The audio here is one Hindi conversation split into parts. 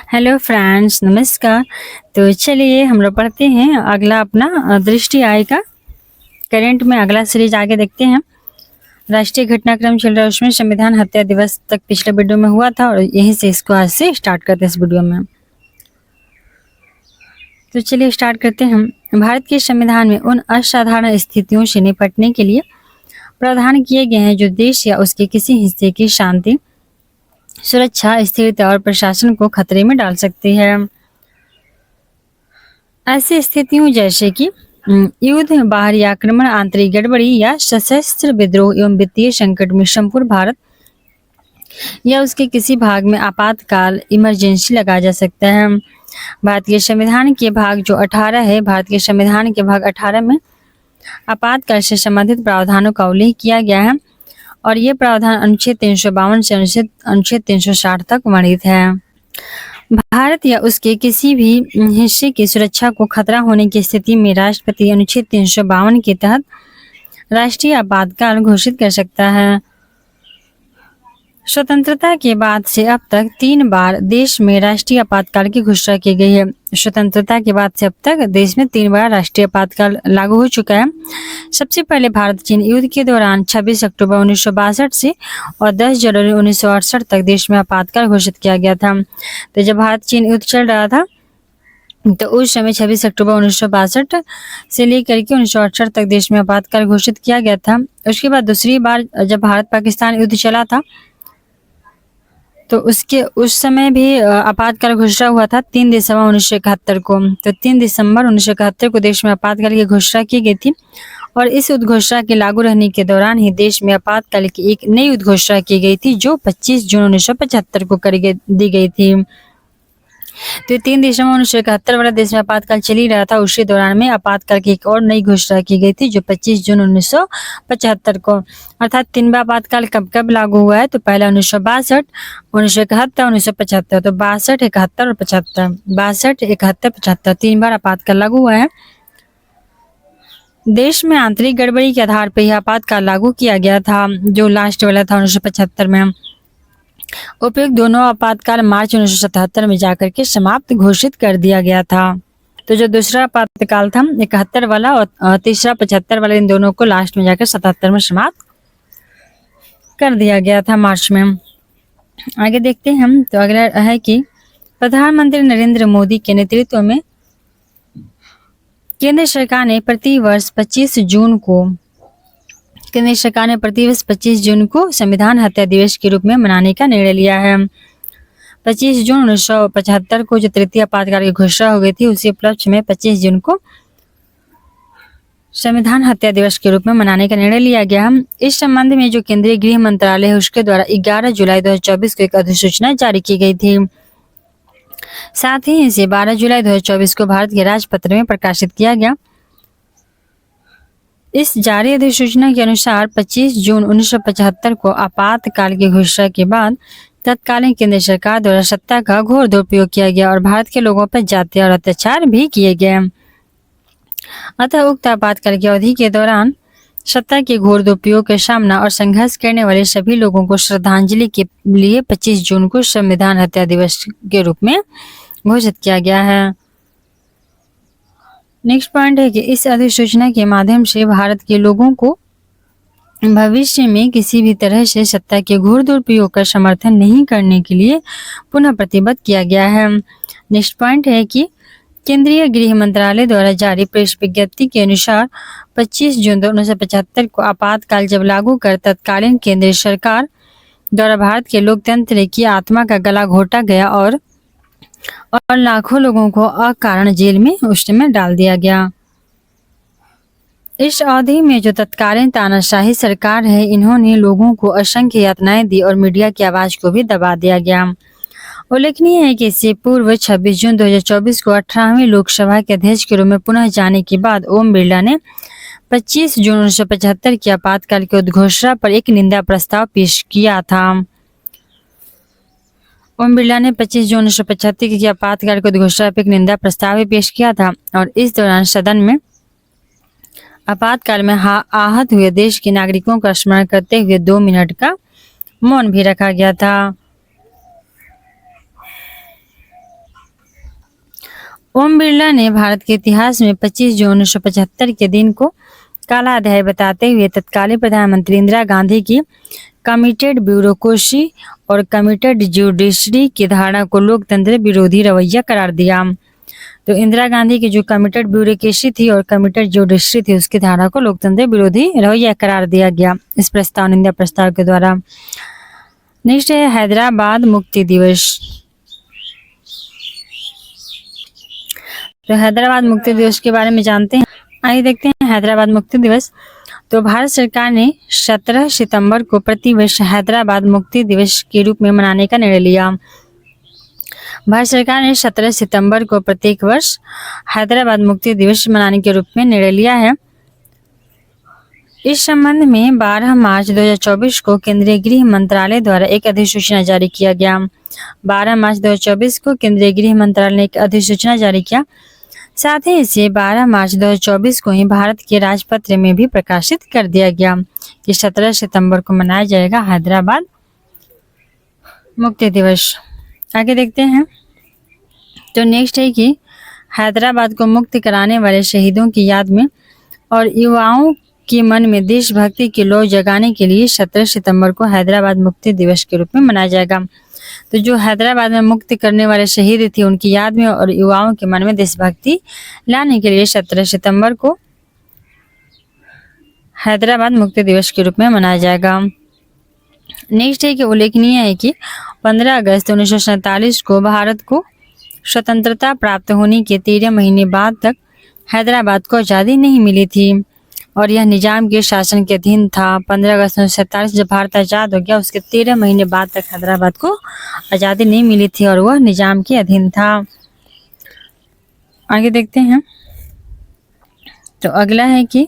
हेलो फ्रेंड्स, नमस्कार। तो चलिए हम लोग पढ़ते हैं अगला अपना दृष्टि आय का करंट में अगला सीरीज आगे देखते हैं। राष्ट्रीय घटनाक्रम चल रहा है, उसमें संविधान हत्या दिवस तक पिछले वीडियो में हुआ था और यहीं से इसको आज से स्टार्ट करते हैं इस वीडियो में। तो चलिए स्टार्ट करते हैं हम। भारत के संविधान में उन असाधारण स्थितियों से निपटने के लिए प्रावधान किए गए हैं जो देश या उसके किसी हिस्से की शांति, सुरक्षा, स्थिरता और प्रशासन को खतरे में डाल सकती है। ऐसी स्थितियों जैसे कि युद्ध, बाहरी आक्रमण, आंतरिक गड़बड़ी या सशस्त्र विद्रोह एवं वित्तीय संकट में संपूर्ण भारत या उसके किसी भाग में आपातकाल इमरजेंसी लगाया जा सकता है। भारत के संविधान के भाग जो 18 है, भारत के संविधान के भाग 18 में आपातकाल से संबंधित प्रावधानों का उल्लेख किया गया है और ये प्रावधान अनुच्छेद 352 से अनुच्छेद 360 तक वर्णित है। भारत या उसके किसी भी हिस्से की सुरक्षा को खतरा होने की स्थिति में राष्ट्रपति अनुच्छेद 352 के तहत राष्ट्रीय आपातकाल घोषित कर सकता है। स्वतंत्रता के बाद से अब तक 3 बार देश में राष्ट्रीय आपातकाल की घोषणा की गई है। स्वतंत्रता के बाद से अब तक देश में 3 बार राष्ट्रीय आपातकाल लागू हो चुका है। सबसे पहले भारत चीन युद्ध के दौरान 26 अक्टूबर 1962 से और 10 जनवरी 1968 तक देश में आपातकाल घोषित किया गया था। तो जब भारत चीन युद्ध चल रहा था तो उस समय 26 अक्टूबर 1962 से लेकर के 1968 तक देश में आपातकाल घोषित किया गया था। उसके बाद दूसरी बार जब भारत पाकिस्तान युद्ध चला था तो उस समय भी आपातकाल घोषणा हुआ था 3 दिसंबर 1971 को। तो 3 दिसंबर 1971 को देश में आपातकाल की घोषणा की गई थी और इस उद्घोषणा के लागू रहने के दौरान ही देश में आपातकाल की एक नई उद्घोषणा की गई थी जो 25 जून 1975 को दी गई थी। तो 3 दिसंबर 1971 वाला देश में आपातकाल चल ही रहा था, उसी दौरान में आपातकाल की एक और नई घोषणा की गई थी जो 25 जून 1975 को। अर्थात 3 बार आपातकाल कब कब लागू हुआ है तो पहला 1962, 1971, 1975। तो 62, 71 और 75, 62, 71, 75 3 बार आपातकाल लागू हुआ है। देश में आंतरिक गड़बड़ी के आधार पर यह आपातकाल लागू किया गया था जो लास्ट वाला था 1975 में। उपयुक्त दोनों आपातकाल मार्च 1977 में जाकर के समाप्त घोषित कर दिया गया था। तो जो दूसरा आपातकाल था 71 वाला और तीसरा 75 वाला, इन दोनों को लास्ट में जाकर 77 में समाप्त कर दिया गया था मार्च में। आगे देखते हैं हम। तो अगला है कि प्रधानमंत्री नरेंद्र मोदी के नेतृत्व में केंद्र सरकार ने प्रतिवर्ष 25 जून को संविधान हत्या दिवस के रूप में मनाने का निर्णय लिया है। 25 जून 1975 को जो तृतीय आपातकाल की घोषणा हो गई थी उसी उपलक्ष्य में 25 जून को संविधान हत्या दिवस के रूप में मनाने का निर्णय लिया गया। इस संबंध में जो केंद्रीय गृह मंत्रालय है उसके द्वारा 11 जुलाई 2024 को एक अधिसूचना जारी की गई थी। साथ ही इसे 12 जुलाई 2024 को भारत के राजपत्र में प्रकाशित किया गया। इस जारी अधिसूचना के अनुसार 25 जून 1975 को आपातकाल की घोषणा के बाद तत्कालीन केंद्र सरकार द्वारा सत्ता का घोर दुरुपयोग किया गया और भारत के लोगों पर जातीय और अत्याचार भी किए गए। अतः उक्त आपातकाल की अवधि के दौरान सत्ता के घोर दुरुपयोग का सामना और संघर्ष करने वाले सभी लोगों को श्रद्धांजलि के लिए 25 जून को संविधान हत्या दिवस के रूप में घोषित किया गया है। नेक्स्ट पॉइंट है कि इस अधिसूचना के माध्यम से भारत के लोगों को भविष्य में किसी भी तरह से सत्ता के घोर दुरुपयोग का समर्थन नहीं करने के लिए पुनः प्रतिबद्ध किया गया है। नेक्स्ट पॉइंट है कि केंद्रीय गृह मंत्रालय द्वारा जारी प्रेस विज्ञप्ति के अनुसार 25 जून 1975 को आपातकाल जब लागू कर तत्कालीन केंद्र सरकार द्वारा भारत के लोकतंत्र की आत्मा का गला घोटा गया और लाखों लोगों को अकारण जेल में उस समय डाल दिया गया। इस अवधि में जो तत्कालीन तानाशाही सरकार है इन्होंने लोगों को असंख्य यातनाएं दी और मीडिया की आवाज को भी दबा दिया गया। उल्लेखनीय है कि इससे पूर्व 26 जून 2024 को 18वीं लोकसभा के अध्यक्ष के रूप में पुनः जाने के बाद ओम बिरला ने 25 जून 1975 की आपातकाल की उद्घोषणा पर एक निंदा प्रस्ताव पेश किया था। ओम बिरला ने 25 जून 1975 की आपातकाल की उद्घोषणा पर एक निंदा प्रस्ताव भी पेश किया था और इस दौरान सदन में आपातकाल में आहत हुए देश के नागरिकों का स्मरण करते हुए 2 मिनट का मौन भी रखा गया था। ओम बिरला ने भारत के इतिहास में 25 जून 1975 के दिन को काला अध्याय बताते हुए तत्कालीन प्रधानमंत्री इंदिरा गांधी की कमिटेड ब्यूरोक्रेसी और कमिटेड जुडिशरी की धारणा को लोकतंत्र विरोधी रवैया करार दिया। तो इंदिरा गांधी की जो कमिटेड ब्यूरोक्रेसी थी और कमिटेड जुडिशरी थी, उसकी धारणा को लोकतंत्र विरोधी रवैया करार दिया गया इस प्रस्ताव, इंदिरा प्रस्ताव के द्वारा। नेक्स्ट है हैदराबाद मुक्ति दिवस। तो हैदराबाद मुक्ति दिवस के बारे में जानते हैं, आइए देखते हैं हैदराबाद मुक्ति दिवस। तो भारत सरकार ने 17 सितंबर को प्रतिवर्ष हैदराबाद मुक्ति दिवस के रूप में मनाने का निर्णय लिया। भारत सरकार ने 17 सितंबर को प्रत्येक वर्ष हैदराबाद मुक्ति दिवस मनाने के रूप में निर्णय लिया है। इस संबंध में 12 मार्च 2024 को केंद्रीय गृह मंत्रालय द्वारा एक अधिसूचना जारी किया गया। 12 मार्च 2024 को केंद्रीय गृह मंत्रालय ने एक अधिसूचना जारी किया। साथ ही इसे 12 मार्च 2024 को ही भारत के राजपत्र में भी प्रकाशित कर दिया गया कि 17 सितंबर को मनाया जाएगा हैदराबाद मुक्ति दिवस। आगे देखते हैं। तो नेक्स्ट है कि हैदराबाद को मुक्त कराने वाले शहीदों की याद में और युवाओं के मन में देशभक्ति की लौ जगाने के लिए 17 सितंबर को हैदराबाद मुक्ति दिवस के रूप में मनाया जाएगा। तो जो हैदराबाद में मुक्ति करने वाले शहीद थे, उनकी याद में और युवाओं के मन में देशभक्ति लाने के लिए 17 सितंबर को हैदराबाद मुक्ति दिवस के रूप में मनाया जाएगा। नेक्स्ट है कि उल्लेखनीय है कि 15 अगस्त 1947 को भारत को स्वतंत्रता प्राप्त होने के 13 महीने बाद तक हैदराबाद को आज़ादी नहीं मिली थी और यह निजाम के शासन के अधीन था। 15 अगस्त 1947 जब भारत आज़ाद हो गया, उसके 13 महीने बाद तक हैदराबाद को आज़ादी नहीं मिली थी और वह निजाम के अधीन था। आगे देखते हैं। तो अगला है कि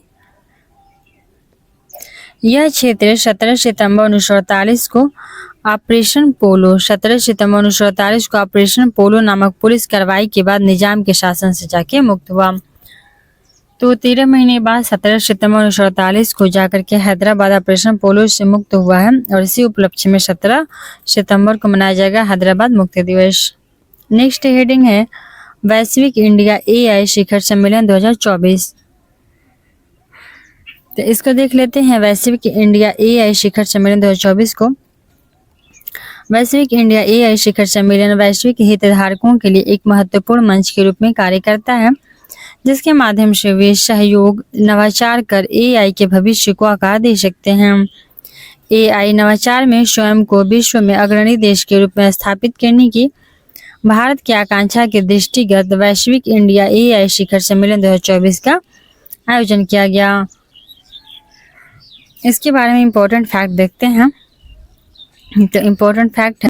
यह क्षेत्र 17 सितंबर 1948 को ऑपरेशन पोलो 17 सितंबर 1948 को ऑपरेशन पोलो नामक पुलिस कार्रवाई के बाद निजाम के शासन से जाके मुक्त हुआ। तो 13 महीने बाद 17 सितंबर 1948 को जाकर के हैदराबाद ऑपरेशन पोलो से मुक्त हुआ है और इसी उपलक्ष्य में 17 सितंबर को मनाया जाएगा हैदराबाद मुक्ति दिवस। नेक्स्ट हेडिंग है वैश्विक इंडिया एआई शिखर सम्मेलन 2024। तो इसको देख लेते हैं। वैश्विक इंडिया एआई शिखर सम्मेलन 2024 को वैश्विक इंडिया एआई शिखर सम्मेलन वैश्विक हितधारकों के लिए एक महत्वपूर्ण मंच के रूप में कार्य करता है, जिसके माध्यम से वे सहयोग नवाचार कर एआई के भविष्य को आकार दे सकते हैं। एआई नवाचार में स्वयं को विश्व में अग्रणी देश के रूप में स्थापित करने की भारत की आकांक्षा के दृष्टिगत वैश्विक इंडिया एआई शिखर सम्मेलन 2024 का आयोजन किया गया। इसके बारे में इम्पोर्टेंट फैक्ट देखते हैं। तो इम्पोर्टेंट फैक्ट है,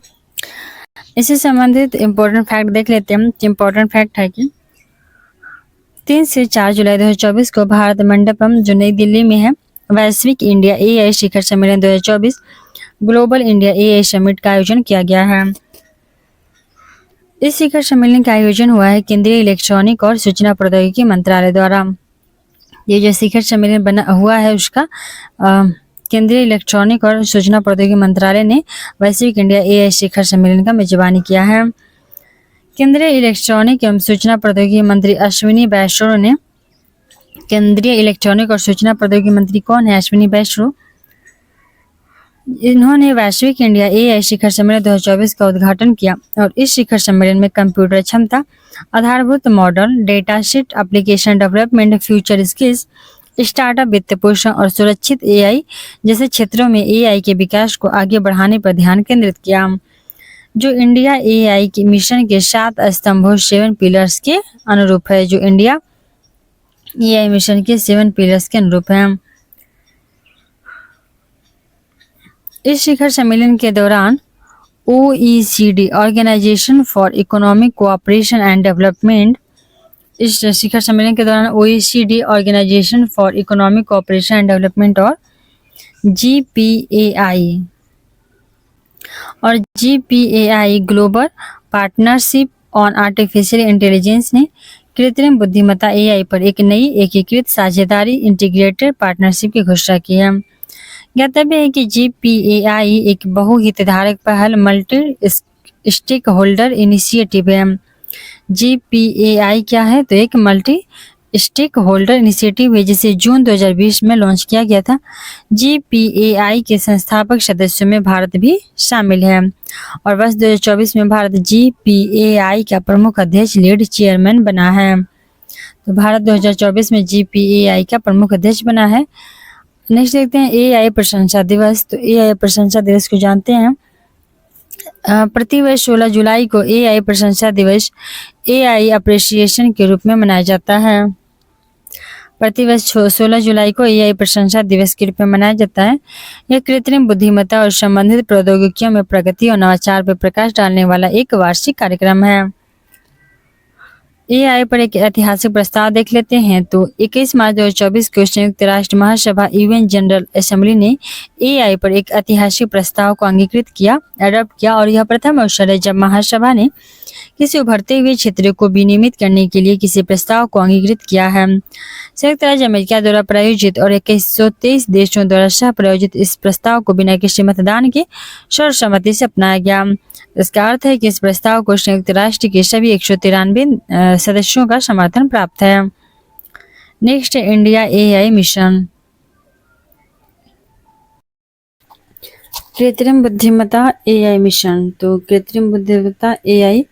इससे संबंधित इम्पोर्टेंट फैक्ट देख लेते हैं। इम्पोर्टेंट फैक्ट है कि 3 से 4 जुलाई 2024 को भारत मंडपम जो नई दिल्ली में है, वैश्विक इंडिया एआई शिखर सम्मेलन 2024 ग्लोबल इंडिया एआई समिट का आयोजन किया गया है। इस शिखर सम्मेलन का आयोजन हुआ है केंद्रीय इलेक्ट्रॉनिक और सूचना प्रौद्योगिकी मंत्रालय द्वारा। ये जो शिखर सम्मेलन बना हुआ है उसका केंद्रीय इलेक्ट्रॉनिक और सूचना प्रौद्योगिकी मंत्रालय ने वैश्विक इंडिया एआई शिखर सम्मेलन का मेजबानी किया है। केंद्रीय इलेक्ट्रॉनिक एवं सूचना प्रौद्योगिकी मंत्री अश्विनी वैष्णव ने केंद्रीय इलेक्ट्रॉनिक और सूचना प्रौद्योगिकी मंत्री कौन है? अश्विनी वैष्णव। इन्होंने वैश्विक इंडिया एआई शिखर सम्मेलन 2024 का उद्घाटन किया और इस शिखर सम्मेलन में कंप्यूटर क्षमता, आधारभूत model, data sheet, application development, future skills, startup, वित्त पोषण और सुरक्षित एआई जैसे क्षेत्रों में एआई के विकास को आगे बढ़ाने पर ध्यान केंद्रित किया, जो इंडिया एआई के मिशन के 7 स्तंभों 7 पिलर्स के अनुरूप है। जो इंडिया एआई मिशन के 7 पिलर्स के अनुरूप है। इस शिखर सम्मेलन के दौरान OECD organization for economic cooperation and development इस शिखर सम्मेलन के दौरान OECD organization for economic cooperation and development और GPAI global partnership on artificial intelligence ने कृत्रिम बुद्धिमत्ता एआई पर एक नई एकीकृत साझेदारी इंटीग्रेटेड पार्टनरशिप की घोषणा की है। ज्ञातव्य है कि GPAI एक बहुहितधारक पहल मल्टी स्टेक होल्डर इनिशिएटिव है, GPAI क्या है? तो एक मल्टी स्टेक होल्डर इनिशिएटिव है जिसे जून 2020 में लॉन्च किया गया था। GPAI के संस्थापक सदस्यों में भारत भी शामिल है और वर्ष 2024 में भारत GPAI का प्रमुख अध्यक्ष लीड चेयरमैन बना है। तो भारत 2024 में GPAI का प्रमुख अध्यक्ष बना है। नेक्स्ट देखते हैं AI प्रशंसा दिवस। तो AI प्रशंसा दिवस को जानते हैं। प्रतिवर्ष 16 जुलाई को AI प्रशंसा दिवस AI अप्रिसिएशन के रूप में मनाया जाता है। प्रतिवर्ष 16 जुलाई को AI प्रशंसा दिवस के रूप में मनाया जाता है। यह कृत्रिम बुद्धिमत्ता और संबंधित प्रौद्योगिकियों में प्रगति और नवाचार पर प्रकाश डालने वाला एक वार्षिक कार्यक्रम है। AI पर एक ऐतिहासिक प्रस्ताव देख लेते हैं। तो 21 मार्च 2024 को संयुक्त राष्ट्र महासभा यूएन जनरल असेंबली ने AI पर एक ऐतिहासिक प्रस्ताव को अंगीकृत किया, अडॉप्ट किया और यह प्रथम अवसर है जब महासभा ने किसी उभरते हुए क्षेत्र को विनियमित करने के लिए किसी प्रस्ताव को अंगीकृत किया है। संयुक्त राज्य अमेरिका द्वारा प्रायोजित और 123 देशों द्वारा सह प्रायोजित इस प्रस्ताव को बिना किसी मतदान के सर्वसम्मति से अपनाया गया। इसका अर्थ है कि इस प्रस्ताव को संयुक्त राष्ट्र के सभी 193 सदस्यों का समर्थन प्राप्त है। नेक्स्ट है इंडिया AI मिशन। कृत्रिम बुद्धिमत्ता AI मिशन। तो कृत्रिम बुद्धिमत्ता AI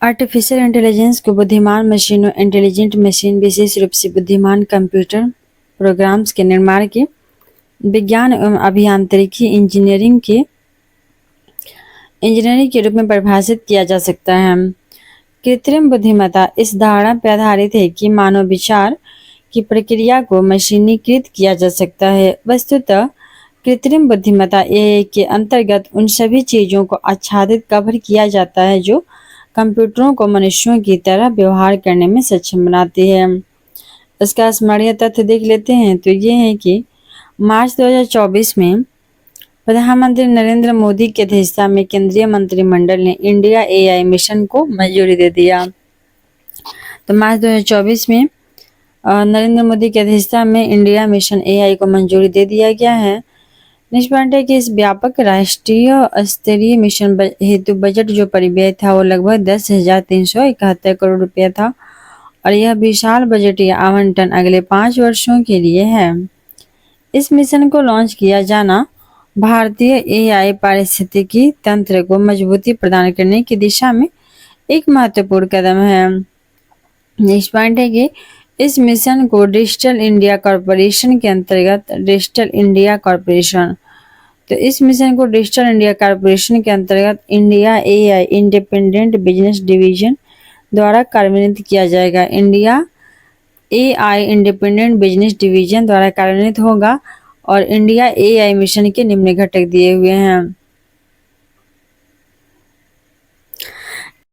आर्टिफिशियल इंटेलिजेंस को बुद्धिमान मशीनों इंटेलिजेंट मशीन विशेष रूप से बुद्धिमान कंप्यूटर प्रोग्राम्स के निर्माण के विज्ञान एवं अभियांत्रिकी इंजीनियरिंग के रूप में परिभाषित किया जा सकता है। कृत्रिम बुद्धिमत्ता इस धारणा पर आधारित है कि मानव विचार की प्रक्रिया को मशीनीकृत किया जा सकता है। वस्तुतः कृत्रिम बुद्धिमत्ता AI के अंतर्गत उन सभी चीजों को आच्छादित कवर किया जाता है जो कंप्यूटरों को मनुष्यों की तरह व्यवहार करने में सक्षम बनाती है। इसका स्मरणीय तथ्य देख लेते हैं। तो ये है कि मार्च 2024 में प्रधानमंत्री नरेंद्र मोदी की अध्यक्षता में केंद्रीय मंत्रिमंडल ने इंडिया AI मिशन को मंजूरी दे दिया। तो मार्च 2024 में नरेंद्र मोदी की अध्यक्षता में इंडिया मिशन AI को मंजूरी दे दिया गया है। नेक्स्ट पॉइंट है कि इस व्यापक राष्ट्रीय स्तरीय मिशन हेतु बजट जो परिव्यय था वो लगभग 10,371 करोड़ रुपया था और यह विशाल बजटीय आवंटन अगले 5 वर्षों के लिए है। इस मिशन को लॉन्च किया जाना भारतीय AI पारिस्थितिकी तंत्र को मजबूती प्रदान करने की दिशा में एक महत्वपूर्ण कदम है। नेक्स्ट पॉइंट है कि इस मिशन को डिजिटल इंडिया कॉरपोरेशन के अंतर्गत डिजिटल इंडिया कॉरपोरेशन तो इस मिशन को डिजिटल इंडिया कॉरपोरेशन के अंतर्गत India AI independent business division द्वारा कार्यान्वित किया जाएगा। India AI independent business division द्वारा कार्यान्वित होगा और इंडिया AI मिशन के निम्न घटक दिए हुए हैं।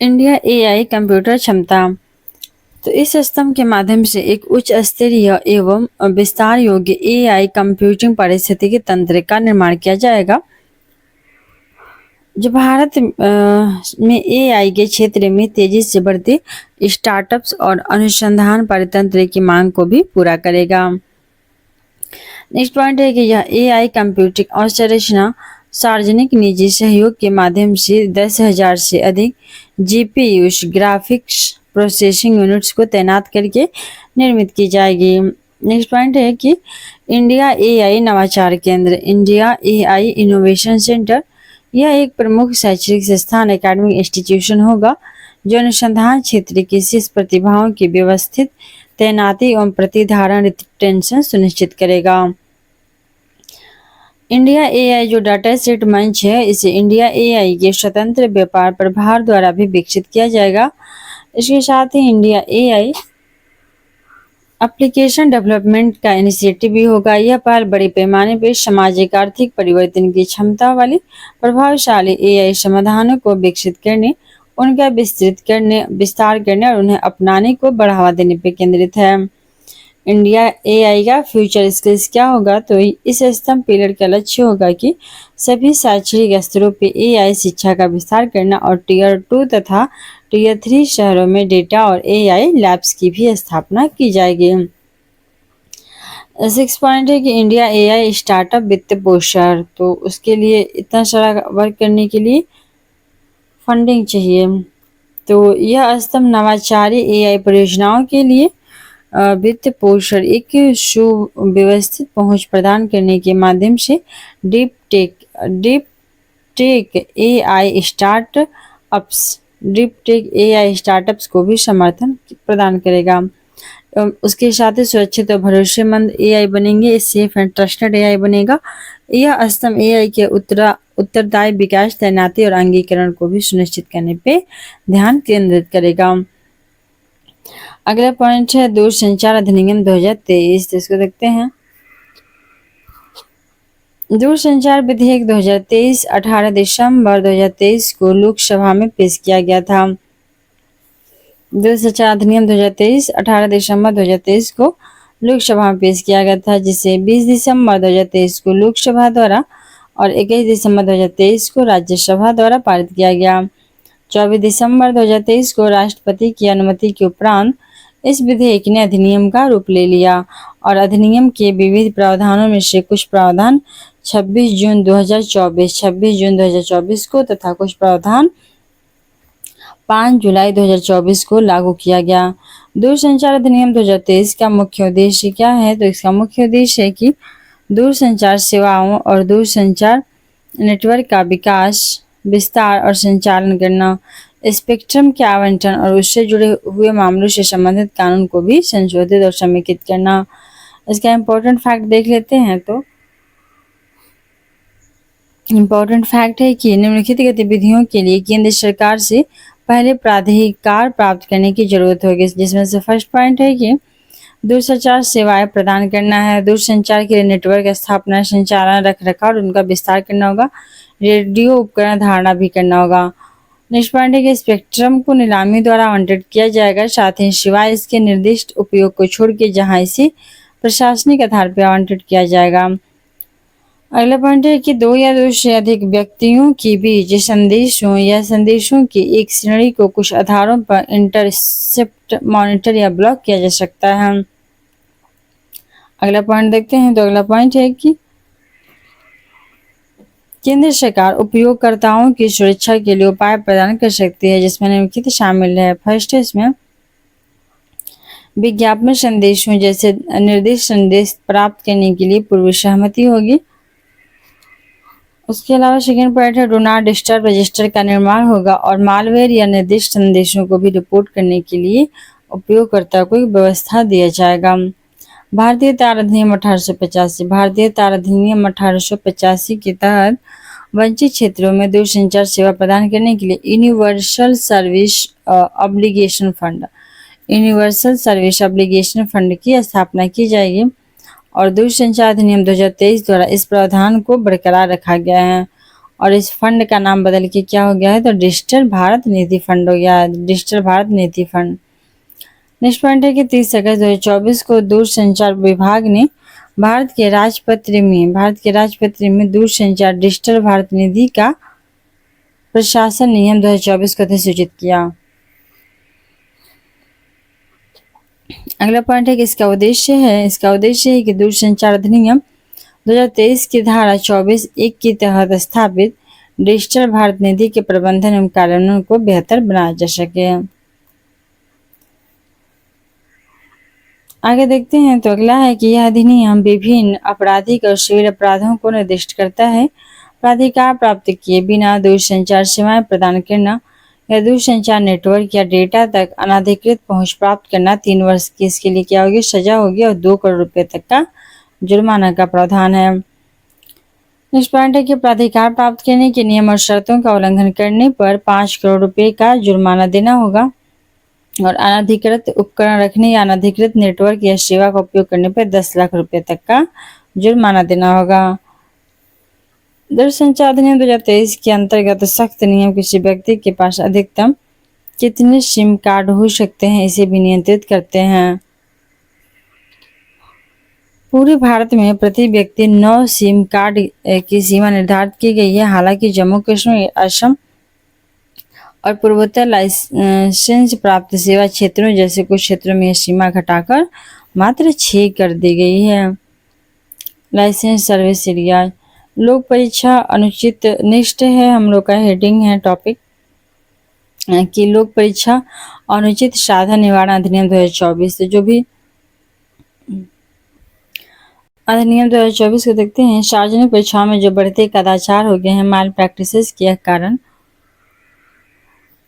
इंडिया AI कंप्यूटर क्षमता। तो इस स्तंभ के माध्यम से एक उच्च स्तरीय एवं विस्तार योग्य AI कंप्यूटिंग पारिस्थितिकी तंत्र का निर्माण किया जाएगा जो भारत में AI के क्षेत्र में तेजी से बढ़ते स्टार्टअप्स और अनुसंधान परितंत्र की मांग को भी पूरा करेगा। नेक्स्ट पॉइंट है कि यह AI कंप्यूटिंग अवसंरचना सार्वजनिक निजी सहयोग के माध्यम से 10,000 से अधिक GPUs ग्राफिक्स प्रोसेसिंग यूनिट्स को तैनात करके निर्मित की जाएगी। नेक्स्ट पॉइंट है कि इंडिया AI नवाचार केंद्र इंडिया AI इनोवेशन सेंटर यह एक प्रमुख शैक्षणिक संस्थान एकेडमिक इंस्टीट्यूशन होगा जो अनुसंधान क्षेत्र की शीर्ष प्रतिभाओं की व्यवस्थित तैनाती एवं प्रतिधारण रिटेंशन सुनिश्चित करेगा। इंडिया AI जो डाटा सेट मंच है इसे इंडिया AI के स्वतंत्र व्यापार प्रभार द्वारा भी विकसित किया जाएगा। इसके साथ ही इंडिया AI एप्लीकेशन डेवलपमेंट का इनिशिएटिव भी होगा। यह पहल बड़े पैमाने पर सामाजिक आर्थिक परिवर्तन की क्षमता वाली प्रभावशाली AI समाधानों को विकसित करने, उनका विस्तार करने और उन्हें अपनाने को बढ़ावा देने पर केंद्रित है। इंडिया AI का फ्यूचर स्किल्स क्या होगा? तो इस स्तंभ पिलर का लक्ष्य होगा कि सभी शैक्षणिक स्तरों पर AI शिक्षा का विस्तार करना और टियर 2 तथा टियर 3 शहरों में डेटा और AI लैब्स की भी स्थापना की जाएगी। 6 पॉइंट है कि इंडिया AI स्टार्टअप वित्त पोषण तो उसके लिए इतना सारा वर्क करने के लिए फंडिंग चाहिए। तो यह स्तंभ नवाचारी एआई परियोजनाओं के लिए वित्त पोषण, एक सुव्यवस्थित पहुंच प्रदान करने के माध्यम से डीप टेक एआई स्टार्टअप्स को भी समर्थन प्रदान करेगा। उसके साथ ही सुरक्षित और भरोसेमंद एआई बनेंगे, सेफ एंड ट्रस्टेड एआई बनेगा। यह स्तंभ एआई के उत्तरदायी विकास, तैनाती और अंगीकरण को भी सुनिश्चित करने पे ध्यान केंद्रित करेगा। अगला पॉइंट है दूरसंचार अधिनियम 2023, तो इसको देखते हैं। दूरसंचार विधेयक 2023 18 दिसंबर 2023 को लोकसभा में पेश किया गया था। दूरसंचार अधिनियम 2023 18 दिसंबर 2023 को लोकसभा में पेश किया गया था, जिसे 20 दिसंबर 2023 को लोकसभा द्वारा और 21 दिसंबर 2023 को राज्यसभा द्वारा पारित किया गया। 24 दिसंबर 2023 को राष्ट्रपति की अनुमति के उपरांत इस विधेयक ने अधिनियम का रूप ले लिया और अधिनियम के विविध प्रावधानों में से कुछ प्रावधान 26 जून 2024 को तथा कुछ प्रावधान 5 जुलाई 2024 को लागू किया गया। दूरसंचार अधिनियम 2023 का मुख्य उद्देश्य क्या है? तो इसका मुख्य उद्देश्य है कि दूरसंचार सेवाओं और दूरसंचार नेटवर्क का विकास, विस्तार और संचालन करना, स्पेक्ट्रम के आवंटन और उससे जुड़े हुए मामलों से संबंधित कानून को भी संशोधित और समेकित करना। इसका इम्पोर्टेंट फैक्ट देख लेते हैं। तो इम्पोर्टेंट फैक्ट है कि निम्नलिखित गतिविधियों के लिए केंद्र सरकार से पहले प्राधिकार प्राप्त करने की जरूरत होगी, जिसमें से फर्स्ट पॉइंट है कि दूरसंचार सेवाएं प्रदान करना है, दूरसंचार के लिए नेटवर्क स्थापना, संचालन, रखरखाव और उनका विस्तार करना होगा, रेडियो उपकरण धारणा भी करना होगा। नेक्स्ट पॉइंट है कि स्पेक्ट्रम को नीलामी द्वारा आवंटित किया जाएगा, साथ ही सिवाय इसके निर्दिष्ट उपयोग को छोड़ के जहां इसे प्रशासनिक आधार पर आवंटित किया जाएगा। अगला पॉइंट है कि दो या दो से अधिक व्यक्तियों के बीच संदेशों या संदेशों की एक श्रेणी को कुछ आधारों पर इंटरसेप्ट, मॉनिटर या ब्लॉक किया जा सकता है। अगला पॉइंट देखते हैं। तो अगला पॉइंट है कि केंद्र सरकार उपयोगकर्ताओं की सुरक्षा के लिए उपाय प्रदान कर सकती है, जिसमें निम्नलिखित शामिल है। फर्स्ट है इसमें विज्ञापन संदेशों जैसे निर्दिष्ट संदेश प्राप्त करने के लिए पूर्व सहमति होगी। उसके अलावा सेकेंड पॉइंट है डू नॉट डिस्टर्ब रजिस्टर का निर्माण होगा और मालवेयर या निर्दिष्ट संदेशों को भी रिपोर्ट करने के लिए उपयोगकर्ता को एक व्यवस्था दिया जाएगा। भारतीय तार अधिनियम 1885 भारतीय तार अधिनियम 1885 के तहत वंचित क्षेत्रों में दूरसंचार सेवा प्रदान करने के लिए यूनिवर्सल सर्विस ऑब्लिगेशन फंड की स्थापना की जाएगी और दूरसंचार अधिनियम 2023 द्वारा इस प्रावधान को बरकरार रखा गया है और इस फंड का नाम बदल के क्या हो गया है? तो डिजिटल भारत नीति फंड हो गया है, डिजिटल भारत नीति फंड। नेक्स्ट पॉइंट है कि 30 अगस्त 2024 को दूरसंचार विभाग ने भारत के राजपत्र में दूरसंचार डिजिटल भारत निधि का प्रशासन नियम 2024 को अधिसूचित किया। अगला पॉइंट है कि इसका उद्देश्य है कि दूरसंचार अधिनियम 2023 की धारा 24(1) के तहत स्थापित डिजिटल भारत निधि के प्रबंधन एवं कार्यान्वयन को बेहतर बनाया जा सके। आगे देखते हैं। तो अगला है कि यह अधिनियम विभिन्न आपराधिक और सिविल अपराधों को निर्दिष्ट करता है। प्राधिकार प्राप्त किए बिना दूरसंचार सेवाएं प्रदान करना या दूरसंचार नेटवर्क या डेटा तक अनाधिकृत पहुंच प्राप्त करना 3 वर्ष की इसके लिए क्या होगी? सजा होगी और 2 करोड़ रुपए तक का जुर्माना का प्रावधान है। नेक्स्ट पॉइंट है कि प्राधिकार प्राप्त करने के नियम और शर्तों का उल्लंघन करने पर 5 करोड़ रुपए का जुर्माना देना होगा और अनाधिकृत उपकरण रखने या अनाधिकृत नेटवर्क या सेवा का उपयोग करने पर 10 लाख रुपए तक का जुर्माना देना होगा। दूरसंचार अधिनियम 2023 के अंतर्गत सख्त नियम किसी व्यक्ति के पास अधिकतम कितने सिम कार्ड हो सकते हैं इसे भी नियंत्रित करते हैं। पूरे भारत में प्रति व्यक्ति 9 सिम कार्ड की सीमा निर्धारित की गई है। हालांकि जम्मू कश्मीर, असम और पूर्वोत्तर लाइसेंस प्राप्त सेवा क्षेत्रों जैसे कुछ क्षेत्रों में यह सीमा घटाकर मात्र 6 कर दी गई है। लाइसेंस सर्विस एरिया, लोक परीक्षा अनुचित निष्ठ है हम लोग का हेडिंग है टॉपिक। कि लोक परीक्षा अनुचित साधन निवारण अधिनियम 2024, जो भी अधिनियम 2024 को देखते हैं, सार्वजनिक परीक्षाओं में जो बढ़ते कदाचार हो गए हैं, माल प्रैक्टिसेस के कारण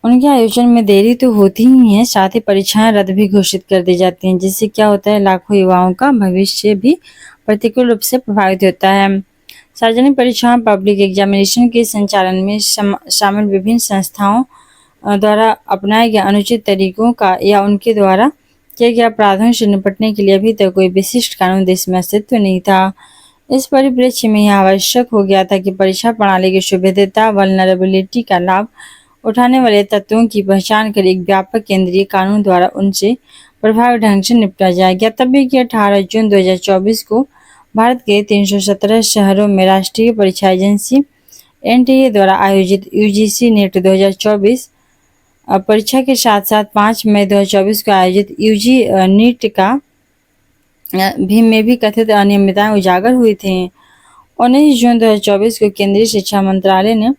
उनके आयोजन में देरी तो होती ही है, साथ ही परीक्षाएं रद्द भी घोषित कर दी जाती हैं, जिससे क्या होता है, लाखों युवाओं का भविष्य भी प्रतिकूल रूप से प्रभावित होता है। सार्वजनिक परीक्षाओं पब्लिक एग्जामिनेशन के संचालन में शामिल विभिन्न संस्थाओं द्वारा अपनाए गए अनुचित तरीकों का या उनके द्वारा किए गए अपराधों से निपटने के लिए अभी तक कोई विशिष्ट कानून देश में अस्तित्व नहीं था। इस परिप्रेक्ष्य में यह आवश्यक हो गया था कि परीक्षा प्रणाली की सुभेद्यता वल्नरेबिलिटी का लाभ उठाने वाले तत्वों की पहचान कर एक व्यापक केंद्रीय कानून द्वारा उनसे प्रभावी ढंग से निपटा जाएगा। तभी कि 18 जून 2024 को भारत के 317 शहरों में राष्ट्रीय परीक्षा एजेंसी एनटीए द्वारा आयोजित यूजीसी नेट 2024 परीक्षा के साथ साथ 5 मई 2024 को आयोजित यूजी नीट का भी में भी कथित अनियमितताएं उजागर हुई थी। 19 जून 2024 को केंद्रीय शिक्षा मंत्रालय ने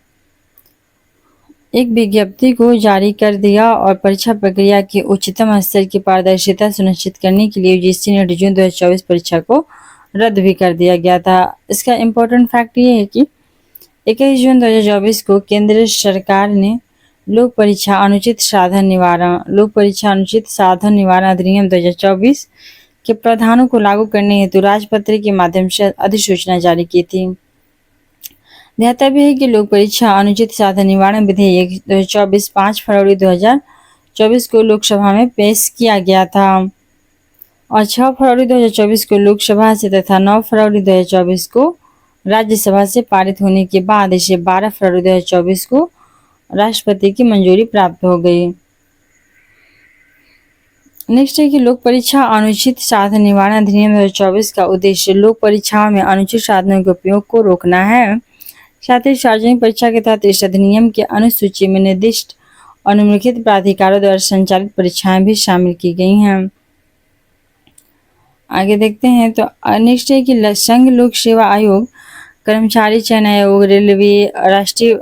एक विज्ञप्ति को जारी कर दिया और परीक्षा प्रक्रिया के उच्चतम स्तर की पारदर्शिता सुनिश्चित करने के लिए यूजीसी नेट जून 2024 परीक्षा को रद्द भी कर दिया गया था। इसका इम्पोर्टेंट फैक्ट ये है कि 21 जून 2024 को केंद्र सरकार ने लोक परीक्षा अनुचित साधन निवारण अधिनियम 2024 के प्रावधानों को लागू करने हेतु राजपत्र के माध्यम से अधिसूचना जारी की थी। ध्यातव्य है कि लोक परीक्षा अनुचित साधन निवारण विधेयक 2024 5 फरवरी 2024 को लोकसभा में पेश किया गया था और 6 फरवरी 2024 को लोकसभा से तथा 9 फरवरी 2024 को राज्यसभा से पारित होने के बाद इसे 12 फरवरी 2024 को राष्ट्रपति की मंजूरी प्राप्त हो गई। नेक्स्ट है कि लोक परीक्षा अनुचित साधन निवारण अधिनियम 2024 का उद्देश्य लोक परीक्षाओं में अनुचित साधनों के उपयोग को रोकना है। साथ ही सार्वजनिक परीक्षा के तहत इस अधिनियम की अनुसूची में निर्दिष्ट और निम्नलिखित प्राधिकारों द्वारा संचालित परीक्षाएं भी शामिल की गई हैं। आगे देखते हैं तो नेक्स्ट है कि संघ लोक सेवा आयोग, कर्मचारी चयन आयोग, रेलवे, राष्ट्रीय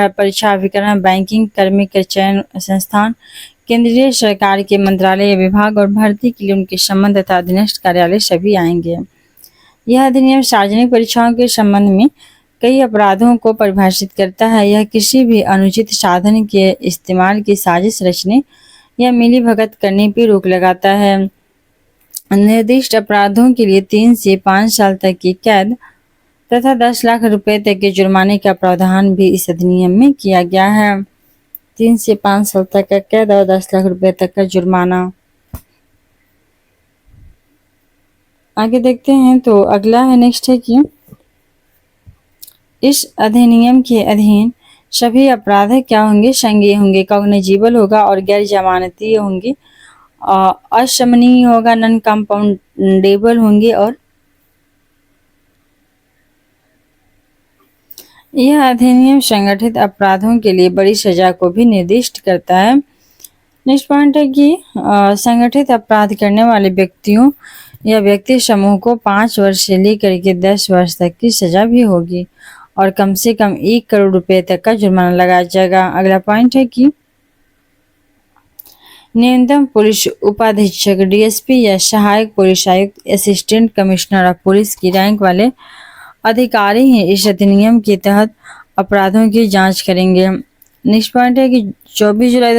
परीक्षा अभिकरण, बैंकिंग कर्मी के चयन संस्थान, केंद्रीय सरकार के मंत्रालय, विभाग और भर्ती के लिए उनके संबंध तथा अधीनस्थ कार्यालय सभी आएंगे। यह अधिनियम सार्वजनिक परीक्षाओं के संबंध में कई अपराधों को परिभाषित करता है। यह किसी भी अनुचित साधन के इस्तेमाल की साजिश रचने या मिलीभगत करने पर रोक लगाता है। निर्दिष्ट अपराधों के लिए 3 से 5 साल तक की कैद तथा 10 लाख रुपए तक के जुर्माने का प्रावधान भी इस अधिनियम में किया गया है। 3 से 5 साल तक का कैद और 10 लाख रुपए तक का जुर्माना। आगे देखते हैं तो अगला है नेक्स्ट है कि इस अधिनियम के अधीन सभी अपराध क्या होंगे, संज्ञेय होंगे, कॉग्निजिबल होगा और गैर जमानती होंगे, अशमनीय होगा, नॉन कंपाउंडेबल होंगे और यह अधिनियम संगठित अपराधों के लिए बड़ी सजा को भी निर्दिष्ट करता है। नेक्स्ट पॉइंट है कि संगठित अपराध करने वाले व्यक्तियों या व्यक्ति समूह को 5 वर्ष से लेकर के 10 वर्ष तक की सजा भी होगी और कम से कम 1 करोड़ रुपए तक का जुर्माना लगाया जाएगा। अगला पॉइंट है कि न्यूनतम पुलिस उपाधीक्षक, डीएसपी या सहायक पुलिस आयुक्त, असिस्टेंट कमिश्नर ऑफ पुलिस की रैंक वाले अधिकारी हैं इस अधिनियम के तहत अपराधों की जांच करेंगे। नेक्स्ट पॉइंट है कि 24 जुलाई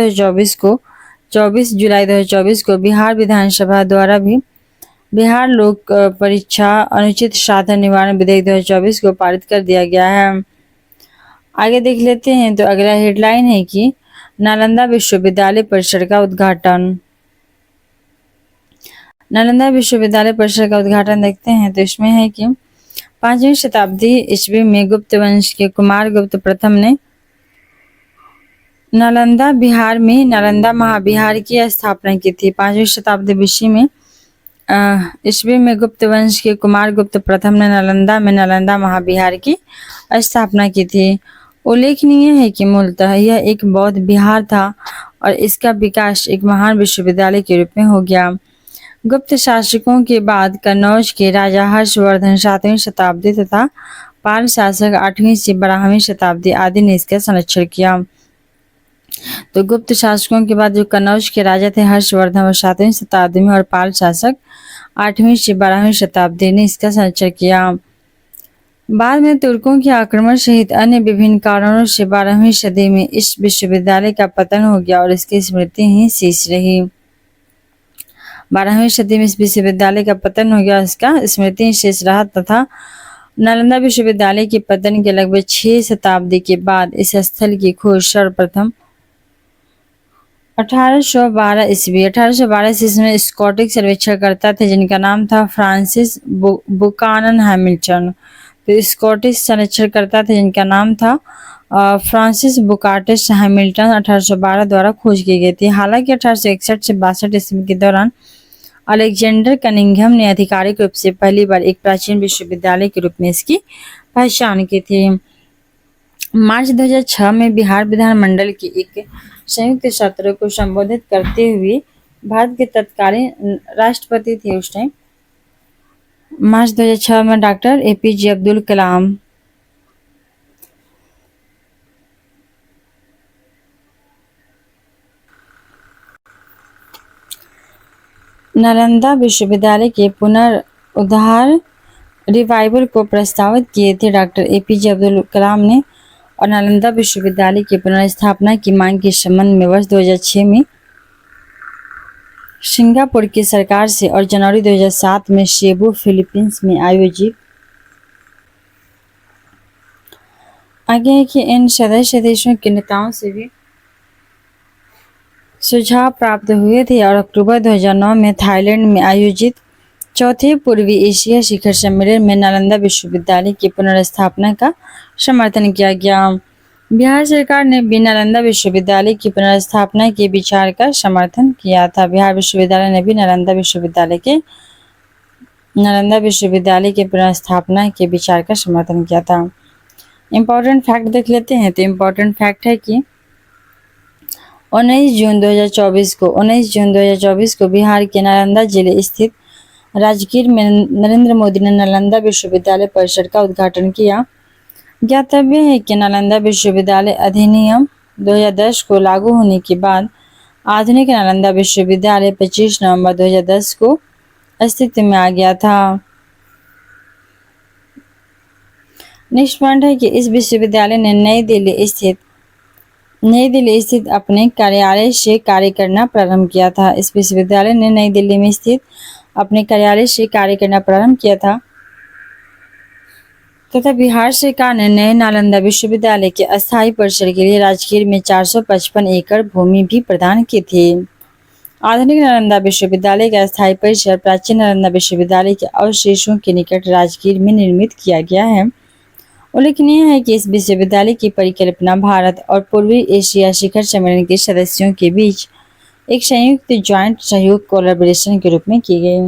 2024 को बिहार विधानसभा द्वारा भी बिहार लोक परीक्षा अनुचित साधन निवारण विधेयक 2024 को पारित कर दिया गया है। आगे देख लेते हैं तो अगला हेडलाइन है कि नालंदा विश्वविद्यालय परिसर का उद्घाटन। नालंदा विश्वविद्यालय परिसर का उद्घाटन देखते हैं तो इसमें है कि 5वीं शताब्दी ईस्वी में गुप्त वंश के कुमार गुप्त प्रथम ने नालंदा बिहार में नालंदा महाविहार की स्थापना की थी। 5वीं शताब्दी बीसी में ईस्वी में गुप्त वंश के कुमार गुप्त प्रथम ने नालंदा में नालंदा महाविहार की स्थापना की थी। उल्लेखनीय है कि मूलतः यह एक बौद्ध विहार था और इसका विकास एक महान विश्वविद्यालय के रूप में हो गया। गुप्त शासकों के बाद कन्नौज के राजा हर्षवर्धन 7वीं शताब्दी तथा पाल शासक 8वीं से 12वीं शताब्दी आदि ने इसका संरक्षण किया। तो गुप्त शासकों के बाद जो कन्नौज के राजा थे हर्षवर्धन, वो 7वीं शताब्दी में, और पाल शासक 8वीं से 12वीं शताब्दी ने इसका संरक्षण किया। बाद में तुर्कों के आक्रमण सहित अन्य विभिन्न कारणों से 12वीं सदी में इस विश्वविद्यालय का पतन हो गया और इसकी स्मृति ही शेष रही। 12वीं सदी में इस विश्वविद्यालय का पतन हो गया, इसका स्मृति ही शेष रहा तथा नालंदा विश्वविद्यालय के पतन के लगभग 6 शताब्दी के बाद इस स्थल की खोज सर्वप्रथम 1812 ईस्वी में स्कॉटिश सर्वेक्षणकर्ता थे जिनका नाम था फ्रांसिस बुकानन हैमिल्टन। तो स्कॉटिश सर्वेक्षणकर्ता थे जिनका नाम था फ्रांसिस बुकाटिस हैमिल्टन 1812 द्वारा खोज की गई थी। हालांकि 1861 से 62 ईस्वी के दौरान अलेक्जेंडर कनिंघम ने आधिकारिक रूप से पहली बार एक प्राचीन विश्वविद्यालय के रूप में इसकी पहचान की थी। मार्च 2006 में बिहार विधानमंडल के एक संयुक्त सत्र को संबोधित करते हुए भारत के तत्कालीन राष्ट्रपति थे उस टाइम, मार्च 2006 में डॉक्टर APJ अब्दुल कलाम। नालंदा विश्वविद्यालय के पुनरुद्धार रिवाइवल को प्रस्तावित किए थे डॉक्टर APJ अब्दुल कलाम ने, और नालंदा विश्वविद्यालय की पुनर्स्थापना की मांग के संबंध में वर्ष 2006 में सिंगापुर की सरकार से और जनवरी 2007 में सेबू फिलीपींस में आयोजित आगे है कि इन सदस्य देशों के नेताओं से भी सुझाव प्राप्त हुए थे और अक्टूबर 2009 में थाईलैंड में आयोजित चौथे पूर्वी एशिया शिखर सम्मेलन में नालंदा विश्वविद्यालय की पुनर्स्थापना का समर्थन किया गया। बिहार सरकार ने भी नालंदा विश्वविद्यालय की पुनर्स्थापना के विचार का समर्थन किया था। बिहार विश्वविद्यालय ने भी नालंदा विश्वविद्यालय के पुनर्स्थापना के विचार का समर्थन किया था। इम्पोर्टेंट फैक्ट देख लेते हैं। तो इम्पोर्टेंट फैक्ट है कि 19 जून 2024 को बिहार के नालंदा जिले स्थित राजगीर में नरेंद्र मोदी ने नालंदा विश्वविद्यालय परिसर का उद्घाटन किया। ज्ञातव्य है कि नालंदा विश्वविद्यालय अधिनियम 2010 को लागू होने के बाद आधुनिक नालंदा विश्वविद्यालय 25 नवंबर 2010 को अस्तित्व में आ गया था। नेक्स्ट पॉइंट है कि इस विश्वविद्यालय ने नई दिल्ली स्थित अपने कार्यालय से कार्य करना प्रारंभ किया था। इस विश्वविद्यालय ने नई दिल्ली में स्थित अपने कार्यालय से कार्य करना प्रारंभ किया था तथा बिहार सरकार ने नए नालंदा विश्वविद्यालय के अस्थायी परिसर के लिए राजगीर में 455 एकड़ भूमि भी प्रदान की थी। आधुनिक नालंदा विश्वविद्यालय का अस्थायी परिसर प्राचीन नालंदा विश्वविद्यालय के अवशेषों के निकट राजगीर में निर्मित किया गया है। उल्लेखनीय है कि इस विश्वविद्यालय की परिकल्पना भारत और पूर्वी एशिया शिखर सम्मेलन के सदस्यों के बीच एक संयुक्त ज्वाइंट सहयोग कोलैबोरेशन के रूप में की गई।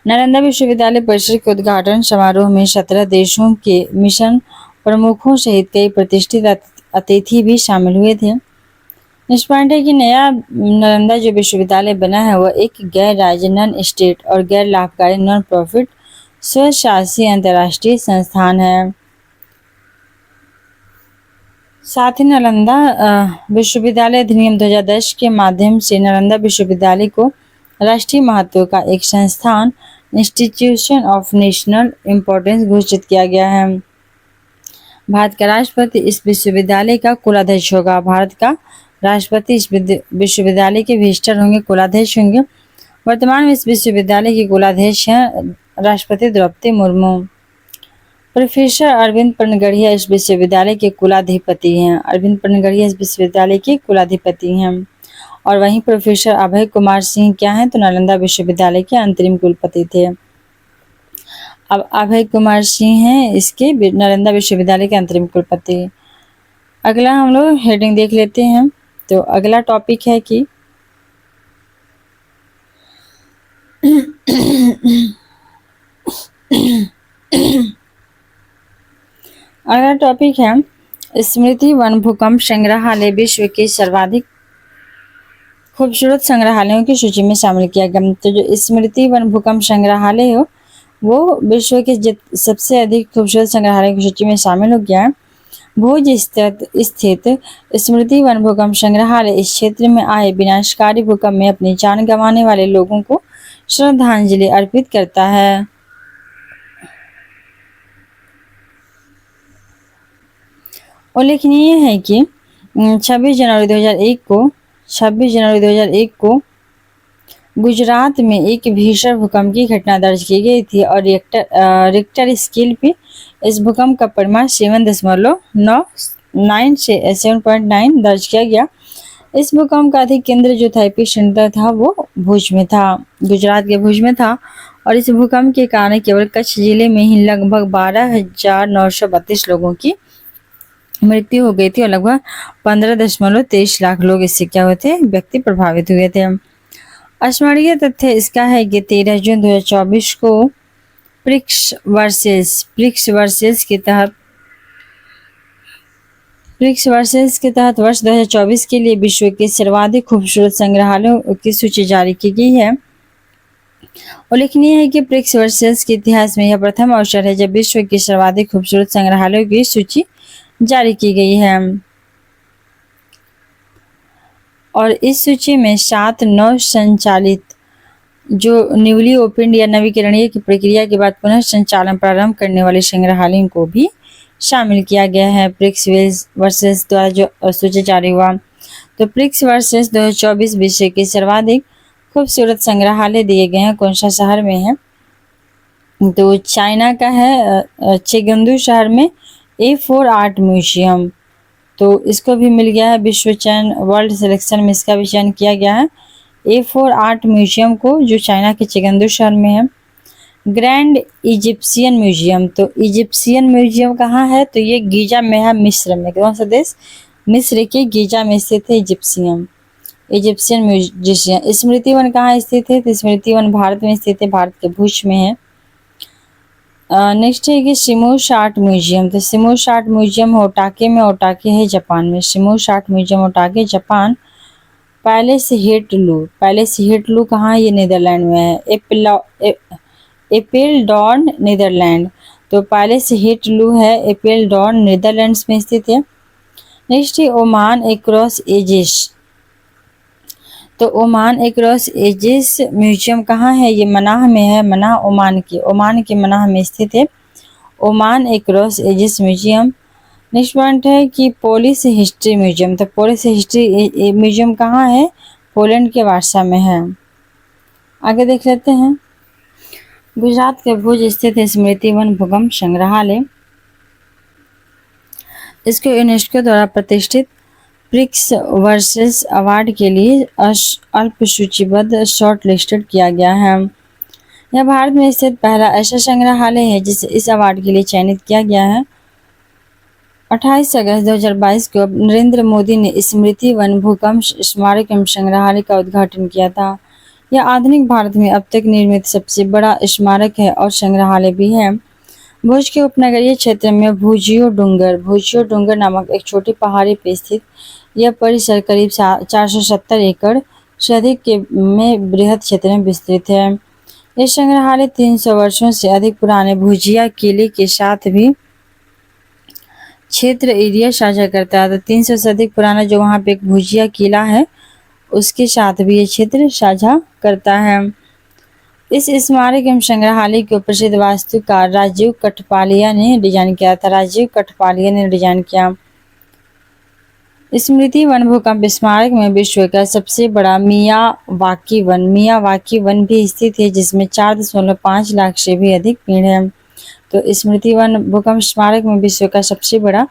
नालंदा विश्वविद्यालय परिसर के उद्घाटन समारोह में 17 देशों के मिशन प्रमुखों सहित कई प्रतिष्ठित अतिथि भी शामिल हुए थे। नेक्स्ट पॉइंट है कि नया नालंदा जो विश्वविद्यालय बना है वह एक गैर राज्य नॉन स्टेट और गैर लाभकारी नॉन प्रॉफिट स्वशासी अंतर्राष्ट्रीय संस्थान है। साथ ही नालंदा विश्वविद्यालय अधिनियम 2010 के माध्यम से नालंदा विश्वविद्यालय को राष्ट्रीय महत्व का एक संस्थान इंस्टीट्यूशन ऑफ नेशनल इम्पोर्टेंस घोषित किया गया है। भारत का राष्ट्रपति इस विश्वविद्यालय का कुलाध्यक्ष होगा। भारत का राष्ट्रपति इस विश्वविद्यालय के विजिटर होंगे, कुलाध्यक्ष होंगे। वर्तमान में इस विश्वविद्यालय के कुलाध्यक्ष हैं राष्ट्रपति द्रौपदी मुर्मू। प्रोफेसर अरविंद पनगढ़िया इस विश्वविद्यालय के कुलाधिपति हैं। अरविंद पनगढ़िया इस विश्वविद्यालय के कुलाधिपति हैं। और वहीं प्रोफेसर अभय कुमार सिंह क्या हैं, तो नालंदा विश्वविद्यालय के अंतरिम कुलपति थे। अब अभय कुमार सिंह हैं इसके नालंदा विश्वविद्यालय के अंतरिम कुलपति। अगला हम लोग हेडिंग देख लेते हैं। तो अगला टॉपिक है कि अगला टॉपिक है स्मृति वन भूकंप संग्रहालय विश्व के सर्वाधिक खूबसूरत संग्रहालयों की सूची में शामिल किया गया। तो जो स्मृति वन भूकंप संग्रहालय हो वो विश्व के सबसे अधिक खूबसूरत संग्रहालयों की सूची में शामिल हो गया है। भुज स्थित स्मृति वन भूकंप संग्रहालय इस क्षेत्र में आए विनाशकारी भूकंप में अपनी जान गंवाने वाले लोगों को श्रद्धांजलि अर्पित करता है। उल्लेखनीय है कि 26 जनवरी 2001 को गुजरात में एक भीषण भूकंप की घटना दर्ज की गई थी और रिक्टर स्केल पे इस भूकंप का परिमाण 7.9 से 7.9 दर्ज किया गया। इस भूकंप का अधिक केंद्र जो था एपिसेंटर था वो भुज में था, गुजरात के भुज में था और इस भूकंप के कारण केवल कच्छ जिले में ही लगभग 12,932 लोगों की मृत्यु हो गई थी और लगभग 15.23 लाख लोग इससे क्या हुए थे, व्यक्ति प्रभावित हुए थे। स्मरणीय तथ्य इसका है कि 13 जून 2024 को प्रिक्स वर्सेस के तहत वर्ष 2024 के लिए विश्व के सर्वाधिक खूबसूरत संग्रहालयों की सूची जारी की गई है। उल्लेखनीय है कि प्रिक्स वर्सेस के इतिहास में यह प्रथम अवसर है जब विश्व के सर्वाधिक खूबसूरत संग्रहालयों की सूची जारी की गई है और इस सूची में 7 नव संचालित जो न्यूली ओपन या नवीकरणीय की प्रक्रिया के बाद पुनः संचालन प्रारंभ करने वाले संग्रहालयों को भी शामिल किया गया है। प्रिक्स वर्सेस द्वारा जो सूची जारी हुआ तो प्रिक्स वर्सेस 2024 विश्व के सर्वाधिक खूबसूरत संग्रहालय दिए गए हैं। कौन सा शहर में है तो चाइना का है चेगंदू शहर में A4 आर्ट म्यूजियम, तो इसको भी मिल गया है विश्व चयन वर्ल्ड सिलेक्शन में इसका भी चयन किया गया है A4 आर्ट म्यूजियम को जो चाइना के चेगंदू शहर में है। ग्रैंड इजिप्शियन म्यूजियम, तो इजिप्शियन म्यूजियम कहाँ है तो ये गीजा में है, मिस्र में। कौन सा देश, मिस्र के गीजा में स्थित है इजिप्शियन म्यूजियम। स्मृति वन कहाँ स्थित है तो स्मृति वन भारत में स्थित है, भारत के भुज में है। नेक्स्ट है कि शिमोश आर्ट म्यूजियम, तो शिमोश आर्ट म्यूजियम ओटाके में, ओटाके है जापान में। शिमोश आर्ट म्यूजियम ओटाके जापान। पैलेस हिटलू कहाँ, ये नीदरलैंड में है। एपेलडॉर्न नीदरलैंड, तो पैलेस हिटलू है एपेलडॉर्न नीदरलैंड्स में स्थित है। नेक्स्ट है ओमान एक्रॉस एजिस, तो ओमान एक्रॉस एजिस म्यूजियम कहाँ है, ये मनाह में है, मनाह ओमान के मनाह में स्थित है Oman across ages museum. Next point है कि पोलिश हिस्ट्री म्यूजियम, तो पोलिश हिस्ट्री म्यूजियम कहाँ है, पोलैंड के वार्सा में है। आगे देख लेते हैं गुजरात के भुज स्थित स्मृति वन भूकंप संग्रहालय, इसको यूनेस्को द्वारा प्रतिष्ठित प्रिक्स वर्सेस अवार्ड के लिए अल्प सूचीबद्ध शॉर्ट लिस्टेड किया गया है। यह भारत में स्थित पहला ऐसा संग्रहालय है जिसे इस अवार्ड के लिए चयनित किया गया है। 28 अगस्त 2022 को नरेंद्र मोदी ने स्मृति वन भूकंप स्मारक एवं संग्रहालय का उद्घाटन किया था। यह आधुनिक भारत में अब तक निर्मित सबसे बड़ा स्मारक है और संग्रहालय भी है। भुज के उपनगरीय क्षेत्र में भुजियो डूंगर नामक एक छोटी पहाड़ी पर स्थित यह परिसर करीब 470 एकड़ से अधिक के में बृहद क्षेत्र में विस्तृत है। यह संग्रहालय 300 वर्षों से अधिक पुराने भुजिया किले के साथ भी क्षेत्र एरिया साझा करता है। तो 300 से अधिक पुराना जो वहाँ पे एक भुजिया किला है उसके साथ भी ये क्षेत्र साझा करता है। इस स्मारक एवं संग्रहालय को प्रसिद्ध वास्तुकार राजीव कठपालिया ने डिजाइन किया। स्मृति वन भूकंप स्मारक में विश्व का सबसे बड़ा मियावाकी वन भी स्थित है जिसमें 4.5 लाख से भी अधिक पेड़ है। तो स्मृति वन भूकंप स्मारक में विश्व का सबसे बड़ा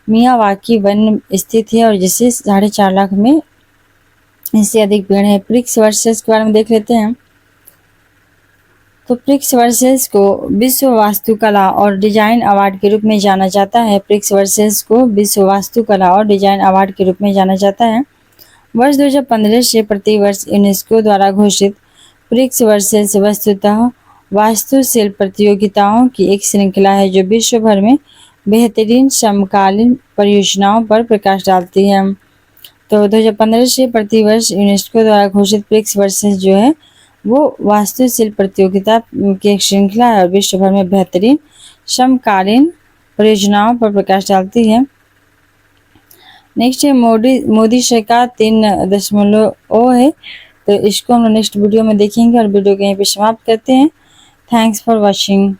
मियावाकी वन स्थित है और जिसे 4.5 लाख में इससे अधिक पेड़ है। प्रिक्स वर्सेस के बारे में देख लेते हैं। तो प्रिक्स वर्सेस को विश्व वास्तुकला और डिजाइन अवार्ड के रूप में जाना जाता है। वर्ष 2015 से प्रतिवर्ष यूनेस्को द्वारा घोषित प्रिक्स वर्सेस वस्तुतः वास्तुशिल्प प्रतियोगिताओं की एक श्रृंखला है जो विश्व भर में बेहतरीन समकालीन परियोजनाओं पर प्रकाश डालती है। तो 2015 से प्रतिवर्ष यूनेस्को द्वारा घोषित प्रिक्स वर्सेस जो है वो वास्तुशिल्प प्रतियोगिता की एक श्रृंखला है और विश्व भर में बेहतरीन समकालीन परियोजनाओं पर प्रकाश डालती है। नेक्स्ट है मोदी सरकार 3.0 है, तो इसको हम नेक्स्ट वीडियो में देखेंगे और वीडियो को यहीं पे समाप्त करते हैं। Thanks for watching.